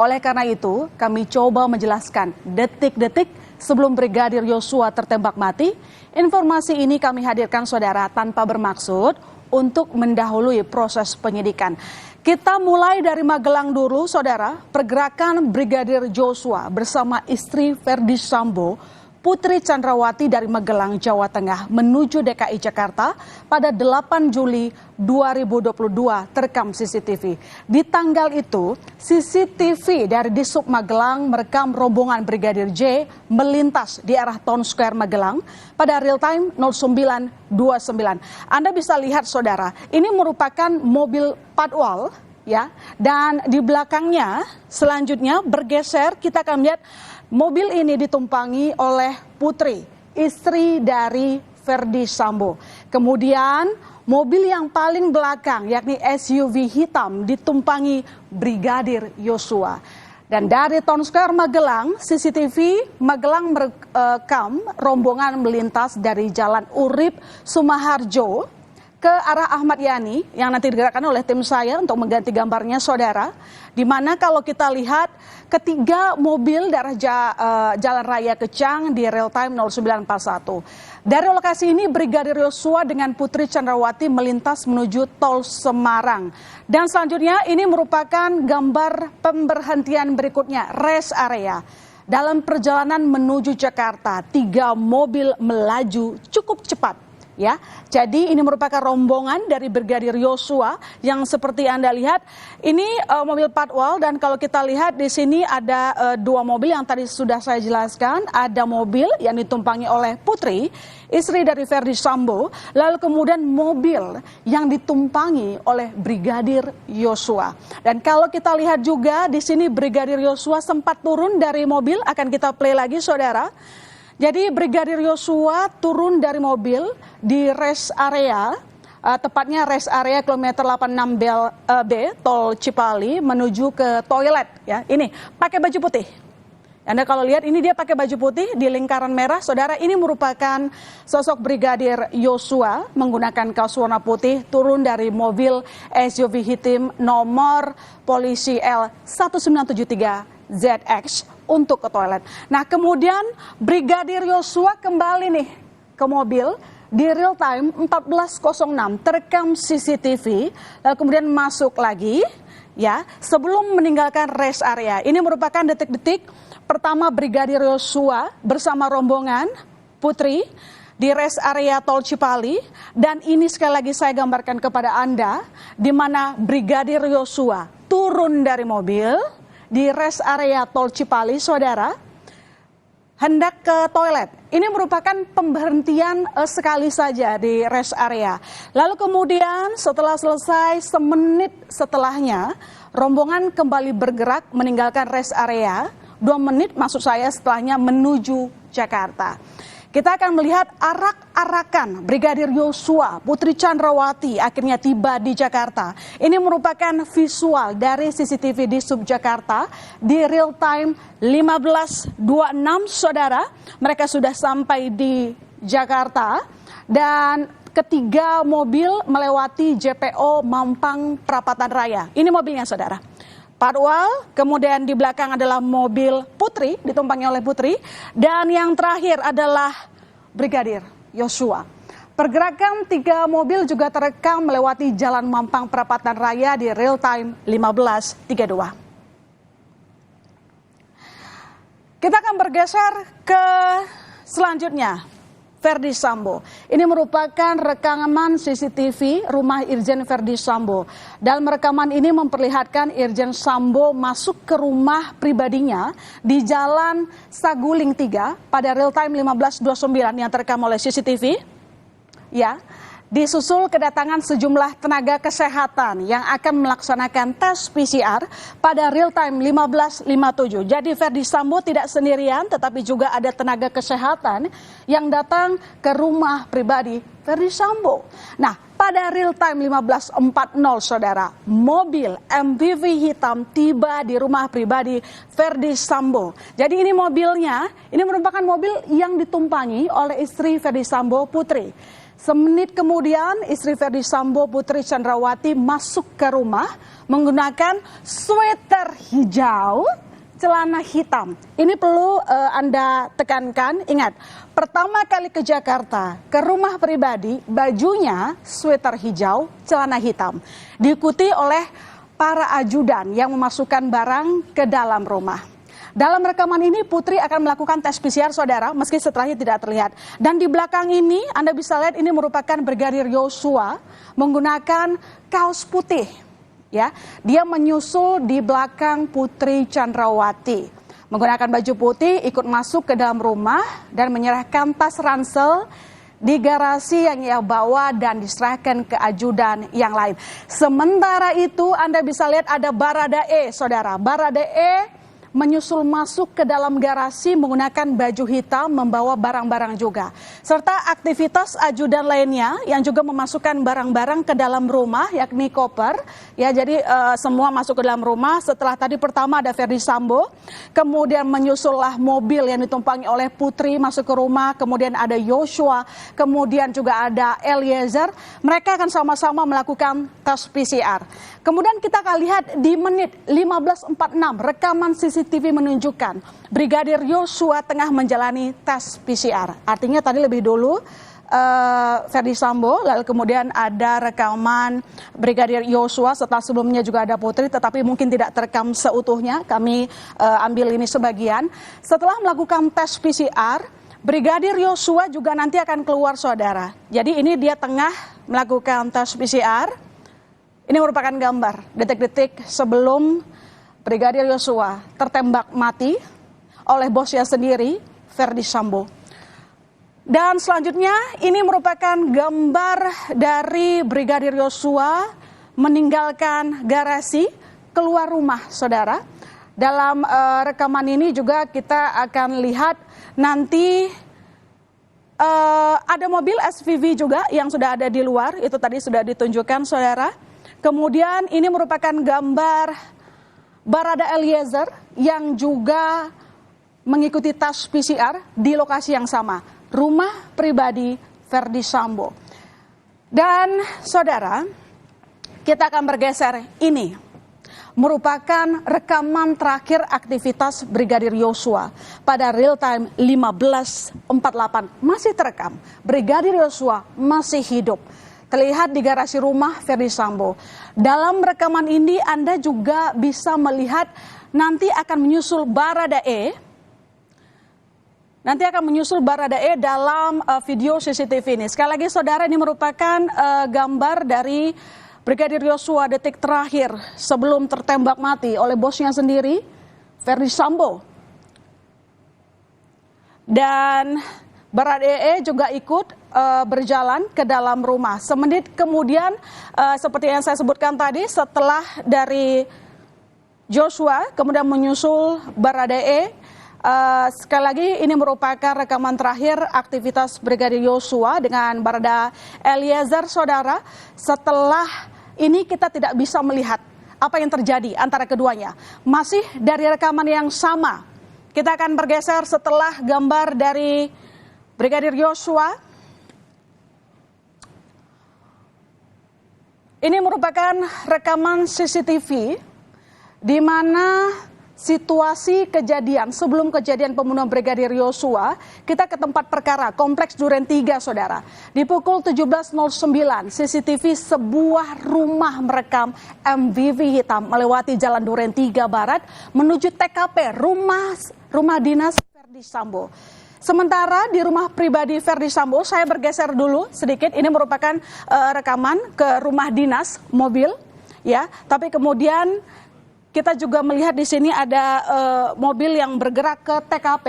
Oleh karena itu, kami coba menjelaskan detik-detik sebelum Brigadir Yosua tertembak mati. Informasi ini kami hadirkan saudara tanpa bermaksud untuk mendahului proses penyidikan. Kita mulai dari Magelang dulu saudara. Pergerakan Brigadir Yosua bersama istri Ferdi Sambo, Putri Chandrawati dari Magelang, Jawa Tengah menuju DKI Jakarta pada 8 Juli 2022 terekam CCTV. Di tanggal itu, CCTV dari Dishub Magelang merekam rombongan Brigadir J melintas di arah Town Square Magelang pada real time 09.29. Anda bisa lihat saudara, ini merupakan mobil patwal ya, dan di belakangnya selanjutnya bergeser kita akan lihat mobil ini ditumpangi oleh Putri, istri dari Ferdi Sambo. Kemudian mobil yang paling belakang yakni SUV hitam ditumpangi Brigadir Yosua. Dan dari Town Square Magelang, CCTV Magelang merekam rombongan melintas dari Jalan Urip Sumaharjo ke arah Ahmad Yani yang nanti digerakkan oleh tim saya untuk mengganti gambarnya saudara. Di mana kalau kita lihat ketiga mobil dari Jalan Raya Kecang di real time 0941. Dari lokasi ini Brigadir Yosua dengan Putri Chandrawati melintas menuju tol Semarang. Dan selanjutnya ini merupakan gambar pemberhentian berikutnya, rest area. Dalam perjalanan menuju Jakarta, 3 mobil melaju cukup cepat. Ya, jadi ini merupakan rombongan dari Brigadir Yosua yang seperti Anda lihat ini mobil patwal, dan kalau kita lihat di sini ada 2 mobil yang tadi sudah saya jelaskan. Ada mobil yang ditumpangi oleh Putri, istri dari Ferdi Sambo, lalu kemudian mobil yang ditumpangi oleh Brigadir Yosua. Dan kalau kita lihat juga di sini Brigadir Yosua sempat turun dari mobil, akan kita play lagi saudara. Jadi Brigadir Yosua turun dari mobil di rest area, tepatnya rest area kilometer 86B tol Cipali menuju ke toilet ya. Ini pakai baju putih. Anda kalau lihat ini dia pakai baju putih di lingkaran merah. Saudara, ini merupakan sosok Brigadir Yosua menggunakan kaos warna putih turun dari mobil SUV hitam nomor polisi L1973 ZX untuk ke toilet. Nah, kemudian Brigadir Yosua kembali nih ke mobil di real time 14.06 terekam CCTV, lalu kemudian masuk lagi ya sebelum meninggalkan rest area. Ini merupakan detik-detik pertama Brigadir Yosua bersama rombongan Putri di rest area tol Cipali, dan ini sekali lagi saya gambarkan kepada Anda di mana Brigadir Yosua turun dari mobil di rest area tol Cipali, saudara, hendak ke toilet. Ini merupakan pemberhentian sekali saja di rest area. Lalu kemudian setelah selesai, semenit setelahnya, rombongan kembali bergerak meninggalkan rest area. 2 menit maksud saya setelahnya menuju Jakarta. Kita akan melihat arak-arakan Brigadir Yosua, Putri Chandrawati akhirnya tiba di Jakarta. Ini merupakan visual dari CCTV di Subjakarta di real time 15.26 saudara. Mereka sudah sampai di Jakarta dan ketiga mobil melewati JPO Mampang Perapatan Raya. Ini mobilnya saudara. Patwal, kemudian di belakang adalah mobil Putri, ditumpangi oleh Putri, dan yang terakhir adalah Brigadir Yosua. Pergerakan 3 mobil juga terekam melewati Jalan Mampang Perapatan Raya di real time 15.32. Kita akan bergeser ke selanjutnya. Ferdi Sambo. Ini merupakan rekaman CCTV rumah Irjen Ferdi Sambo. Dalam rekaman ini memperlihatkan Irjen Sambo masuk ke rumah pribadinya di Jalan Saguling 3 pada real time 15.29 yang terekam oleh CCTV. Ya, disusul kedatangan sejumlah tenaga kesehatan yang akan melaksanakan tes PCR pada real time 15.57. Jadi Ferdi Sambo tidak sendirian, tetapi juga ada tenaga kesehatan yang datang ke rumah pribadi Ferdi Sambo. Nah, pada real time 15.40 saudara, mobil MPV hitam tiba di rumah pribadi Ferdi Sambo. Jadi ini mobilnya, ini merupakan mobil yang ditumpangi oleh istri Ferdi Sambo, Putri. Semenit kemudian istri Ferdi Sambo, Putri Chandrawati, masuk ke rumah menggunakan sweater hijau, celana hitam. Ini perlu Anda tekankan, ingat, pertama kali ke Jakarta, ke rumah pribadi, bajunya sweater hijau, celana hitam. Diikuti oleh para ajudan yang memasukkan barang ke dalam rumah. Dalam rekaman ini Putri akan melakukan tes PCR, saudara, meski setelahnya tidak terlihat. Dan di belakang ini Anda bisa lihat ini merupakan Brigadir Yosua menggunakan kaos putih. Ya, dia menyusul di belakang Putri Chandrawati. Menggunakan baju putih ikut masuk ke dalam rumah dan menyerahkan tas ransel di garasi yang ia bawa dan diserahkan ke ajudan yang lain. Sementara itu Anda bisa lihat ada Baradae, saudara. Baradae menyusul masuk ke dalam garasi menggunakan baju hitam, membawa barang-barang juga. Serta aktivitas ajudan lainnya yang juga memasukkan barang-barang ke dalam rumah, yakni koper. Ya, jadi semua masuk ke dalam rumah. Setelah tadi pertama ada Ferdi Sambo, kemudian menyusullah mobil yang ditumpangi oleh Putri masuk ke rumah, kemudian ada Yosua, kemudian juga ada Eliezer. Mereka akan sama-sama melakukan tes PCR. Kemudian kita akan lihat di menit 15.46 rekaman CCTV menunjukkan Brigadir Yosua tengah menjalani tes PCR. Artinya tadi lebih dulu Ferdi Sambo, lalu kemudian ada rekaman Brigadir Yosua, setelah sebelumnya juga ada Putri, tetapi mungkin tidak terekam seutuhnya. Kami ambil ini sebagian. Setelah melakukan tes PCR, Brigadir Yosua juga nanti akan keluar, saudara. Jadi ini dia tengah melakukan tes PCR. Ini merupakan gambar detik-detik sebelum Brigadir Yosua tertembak mati oleh bosnya sendiri, Ferdi Sambo. Dan selanjutnya ini merupakan gambar dari Brigadir Yosua meninggalkan garasi, keluar rumah, saudara. Dalam rekaman ini juga kita akan lihat nanti ada mobil SUV juga yang sudah ada di luar, itu tadi sudah ditunjukkan, saudara. Kemudian ini merupakan gambar Barada Eliezer yang juga mengikuti tes PCR di lokasi yang sama, rumah pribadi Ferdi Sambo. Dan saudara, kita akan bergeser, ini merupakan rekaman terakhir aktivitas Brigadir Yosua pada real time 15.48, masih terekam, Brigadir Yosua masih hidup. Terlihat di garasi rumah Ferdi Sambo. Dalam rekaman ini Anda juga bisa melihat nanti akan menyusul Baradae. Nanti akan menyusul Baradae dalam video CCTV ini. Sekali lagi saudara, ini merupakan gambar dari Brigadir Yosua detik terakhir sebelum tertembak mati oleh bosnya sendiri, Ferdi Sambo. Dan Baradae juga ikut berjalan ke dalam rumah. Semenit kemudian, seperti yang saya sebutkan tadi, setelah dari Joshua, kemudian menyusul Baradae. Sekali lagi, ini merupakan rekaman terakhir aktivitas Brigadir Yosua dengan Barada Eliezer, saudara. Setelah ini kita tidak bisa melihat apa yang terjadi antara keduanya. Masih dari rekaman yang sama, kita akan bergeser setelah gambar dari Brigadir Yosua. Ini merupakan rekaman CCTV di mana situasi kejadian sebelum kejadian pembunuhan Brigadir Yosua, kita ke tempat perkara Kompleks Duren 3, saudara. Di pukul 17.09 CCTV sebuah rumah merekam MVV hitam melewati Jalan Duren 3 Barat menuju TKP rumah dinas Ferdi Sambo. Sementara di rumah pribadi Ferdi Sambo, saya bergeser dulu sedikit. Ini merupakan rekaman ke rumah dinas mobil, ya. Tapi kemudian kita juga melihat di sini ada mobil yang bergerak ke TKP,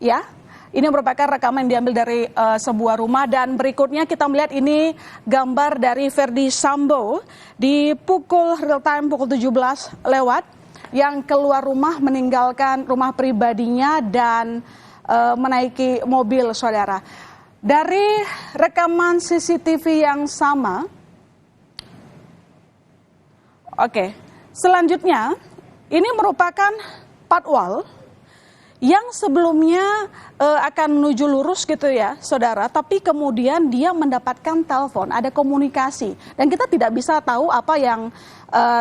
ya. Ini merupakan rekaman yang diambil dari sebuah rumah, dan berikutnya kita melihat ini gambar dari Ferdi Sambo di pukul real time pukul 17 lewat yang keluar rumah meninggalkan rumah pribadinya dan menaiki mobil, saudara. Dari rekaman CCTV yang sama, oke, selanjutnya ini merupakan patwal yang sebelumnya akan menuju lurus gitu ya saudara, tapi kemudian dia mendapatkan telepon, ada komunikasi, dan kita tidak bisa tahu apa yang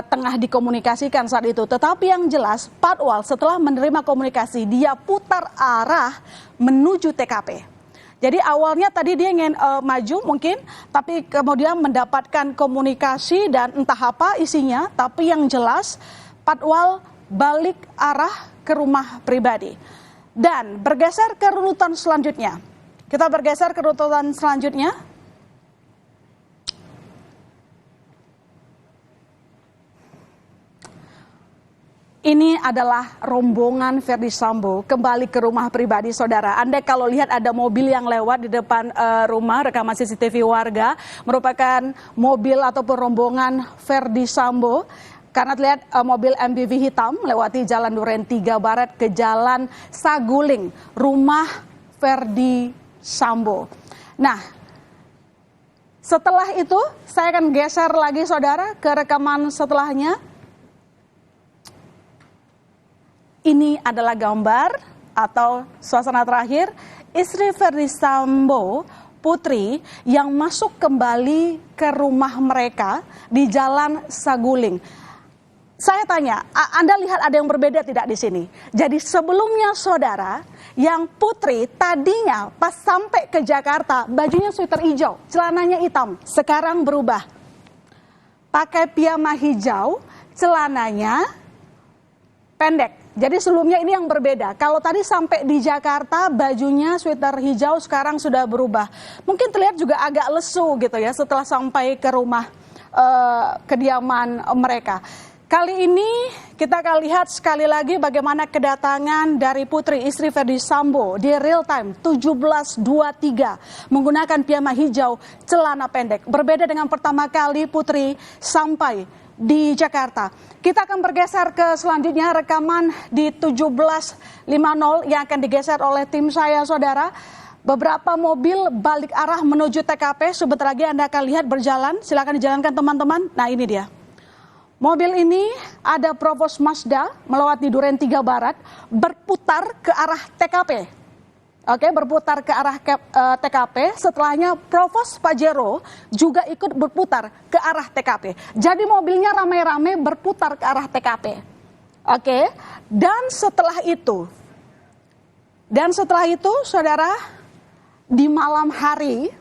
tengah dikomunikasikan saat itu. Tetapi yang jelas Patwal setelah menerima komunikasi, dia putar arah menuju TKP. Jadi awalnya tadi dia ingin maju mungkin, tapi kemudian mendapatkan komunikasi dan entah apa isinya, tapi yang jelas Patwal balik arah ke rumah pribadi. Dan bergeser ke runutan selanjutnya. Kita bergeser ke runutan selanjutnya. Ini adalah rombongan Ferdy Sambo kembali ke rumah pribadi saudara. Anda kalau lihat ada mobil yang lewat di depan rumah, rekaman CCTV warga, merupakan mobil ataupun rombongan Ferdy Sambo. Karena terlihat mobil MPV hitam melewati Jalan Duren 3 Barat ke Jalan Saguling, rumah Ferdy Sambo. Nah, setelah itu saya akan geser lagi saudara ke rekaman setelahnya. Ini adalah gambar atau suasana terakhir istri Ferdy Sambo, Putri, yang masuk kembali ke rumah mereka di Jalan Saguling. Saya tanya, Anda lihat ada yang berbeda tidak di sini? Jadi sebelumnya saudara, yang Putri tadinya pas sampai ke Jakarta bajunya sweater hijau, celananya hitam, sekarang berubah. Pakai piyama hijau, celananya pendek. Jadi sebelumnya ini yang berbeda. Kalau tadi sampai di Jakarta bajunya sweater hijau, sekarang sudah berubah. Mungkin terlihat juga agak lesu gitu ya setelah sampai ke rumah kediaman mereka. Kali ini kita akan lihat sekali lagi bagaimana kedatangan dari Putri istri Ferdy Sambo di real time 17.23 menggunakan piyama hijau, celana pendek. Berbeda dengan pertama kali Putri sampai di Jakarta. Kita akan bergeser ke selanjutnya rekaman di 17.50 yang akan digeser oleh tim saya saudara. Beberapa mobil balik arah menuju TKP, sebentar lagi Anda akan lihat berjalan. Silakan dijalankan teman-teman. Nah ini dia. Mobil ini ada Provos Mazda melewati Duren 3 Barat berputar ke arah TKP. Oke, berputar ke arah TKP. Setelahnya Provos Pajero juga ikut berputar ke arah TKP. Jadi mobilnya ramai-ramai berputar ke arah TKP. Oke, dan setelah itu saudara, di malam hari,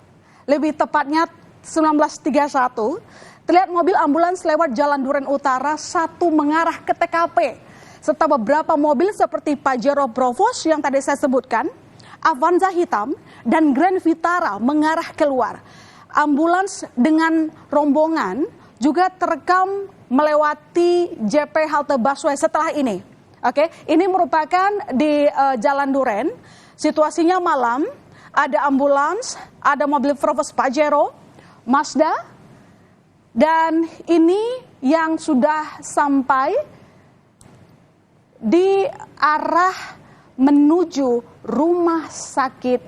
lebih tepatnya 19.31, terlihat mobil ambulans lewat Jalan Duren Utara 1 mengarah ke TKP. Serta beberapa mobil seperti Pajero Provos yang tadi saya sebutkan, Avanza hitam, dan Grand Vitara mengarah keluar. Ambulans dengan rombongan juga terekam melewati JP halte busway setelah ini. Oke, ini merupakan di Jalan Duren. Situasinya malam, ada ambulans, ada mobil Provos Pajero, Mazda, dan ini yang sudah sampai di arah menuju rumah sakit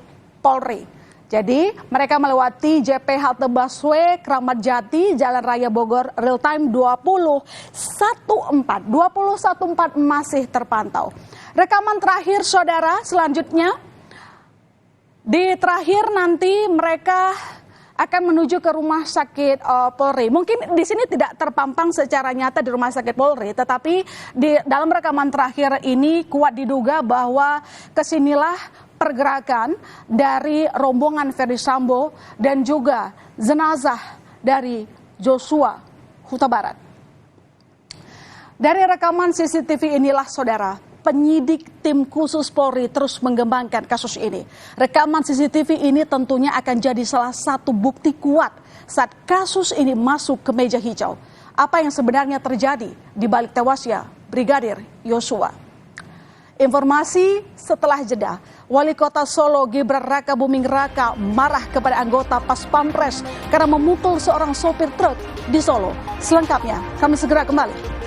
Polri. Jadi mereka melewati JP halte busway Kramat Jati, Jalan Raya Bogor, real time 20.14 masih terpantau. Rekaman terakhir saudara, selanjutnya di terakhir nanti mereka akan menuju ke rumah sakit Polri. Mungkin di sini tidak terpampang secara nyata di rumah sakit Polri, tetapi di dalam rekaman terakhir ini kuat diduga bahwa kesinilah pergerakan dari rombongan Ferdy Sambo dan juga jenazah dari Joshua Huta Barat. Dari rekaman CCTV inilah saudara, penyidik tim khusus Polri terus mengembangkan kasus ini. Rekaman CCTV ini tentunya akan jadi salah satu bukti kuat saat kasus ini masuk ke meja hijau. Apa yang sebenarnya terjadi di balik tewasnya Brigadir Yosua. Informasi setelah jeda, Wali Kota Solo Gibran Rakabuming Raka marah kepada anggota Pas Pampres karena memukul seorang sopir truk di Solo. Selengkapnya kami segera kembali.